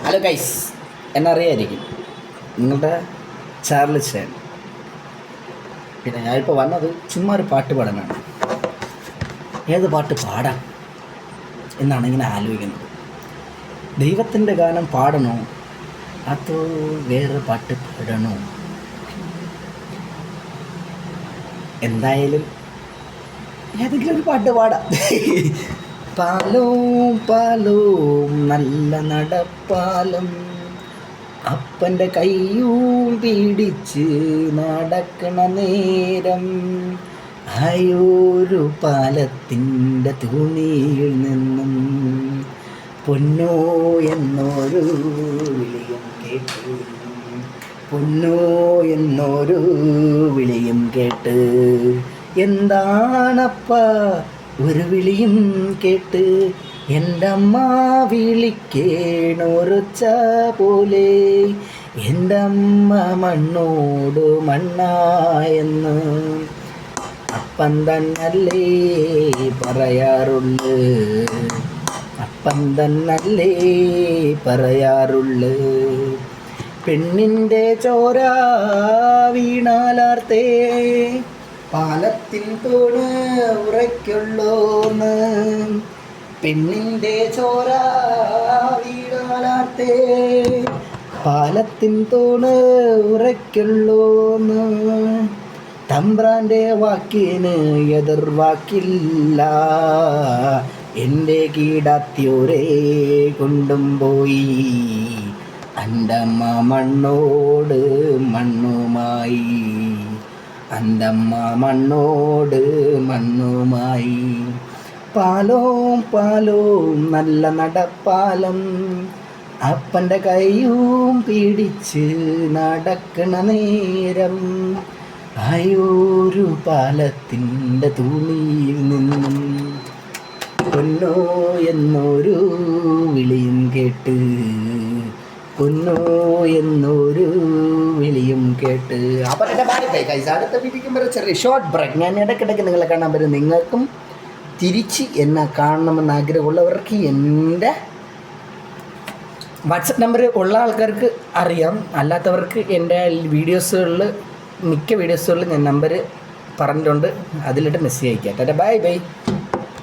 Hello guys, എന്നറിയായിരിക്കും നിങ്ങളുടെ ചാർലിസ്. പിന്നെ ഞാനിപ്പോൾ വന്നത് ചുമ്മാ ഒരു പാട്ട് പാടാനാണ്. ഏത് പാട്ട് പാടാം എന്നാണ് ഇങ്ങനെ ആലോചിക്കുന്നത്. ദൈവത്തിൻ്റെ ഗാനം പാടണോ അതോ വേറെ പാട്ട് പാടണോ? എന്തായാലും ഏതെങ്കിലും ഒരു പാട്ട് പാടാം. പാലോം പാലോം നല്ല നടപ്പാലം, അപ്പൻ്റെ കയ്യും പിടിച്ച് നടക്കണ നേരം, ആയൊരു പാലത്തിൻ്റെ തുണിയിൽ നിന്നും പൊന്നോ എന്നൊരു വിളിയും കേട്ട്, പൊന്നോ എന്നൊരു വിളിയും കേട്ട്, എന്താണപ്പ ഒരു വിളിയും കേട്ട്, എൻ്റെ അമ്മ വിളിക്കേണൊരൊച്ച പോലെ, എൻ്റെ അമ്മ മണ്ണോട് മണ്ണായെന്ന് അപ്പം തന്നല്ലേ പറയാറുള്ളു, അപ്പം തന്നല്ലേ പറയാറുള്ളു. പെണ്ണിൻ്റെ ചോര വീണാലാർത്തേ പാലത്തിൻ തൂണ് ഉറയ്ക്കുള്ളൂന്ന്, പെണ്ണിൻ്റെ ചോര വീണാലാർത്തേ പാലത്തിൻ തൂണ് ഉറയ്ക്കുള്ളൂന്ന്. തമ്പ്രാൻ്റെ വാക്കിന് എതിർവാക്കില്ല, എൻ്റെ കീടാത്യോരെ കൊണ്ടും പോയി, അൻ്റമ്മ മണ്ണോട് മണ്ണുമായി, അൻ്റമ്മ മണ്ണോട് മണ്ണുമായി. പാലോം പാലോം നല്ല നടപ്പാലം, അപ്പൻ്റെ കയ്യും പിടിച്ച് നടക്കണ നേരം, ആയൊരു പാലത്തിൻ്റെ തുണിയിൽ നിന്നും പൊന്നോ എന്നൊരു വിളിയും കേട്ട്, പൊന്നോ എന്നൊരു വിളിയും കേട്ട്. അപ്പോൾ എൻ്റെ ഭാര്യ കൈസ് അടുത്ത വീട്ടിലേക്ക് വരെ ചെറിയ ഷോർട്ട് ബ്രേക്ക്. ഞാൻ ഇടയ്ക്കിടയ്ക്ക് നിങ്ങളെ കാണാൻ പറ്റും. നിങ്ങൾക്കും തിരിച്ച് എന്നെ കാണണമെന്ന് ആഗ്രഹമുള്ളവർക്ക് എൻ്റെ വാട്സപ്പ് നമ്പർ ഉള്ള ആൾക്കാർക്ക് അറിയാം, അല്ലാത്തവർക്ക് എൻ്റെ വീഡിയോസുകളിൽ മിക്ക വീഡിയോസുകളിൽ ഞാൻ നമ്പർ പറഞ്ഞിട്ടുണ്ട്, അതിലിട്ട് മെസ്സേജ് അയക്കാം. Bye bye.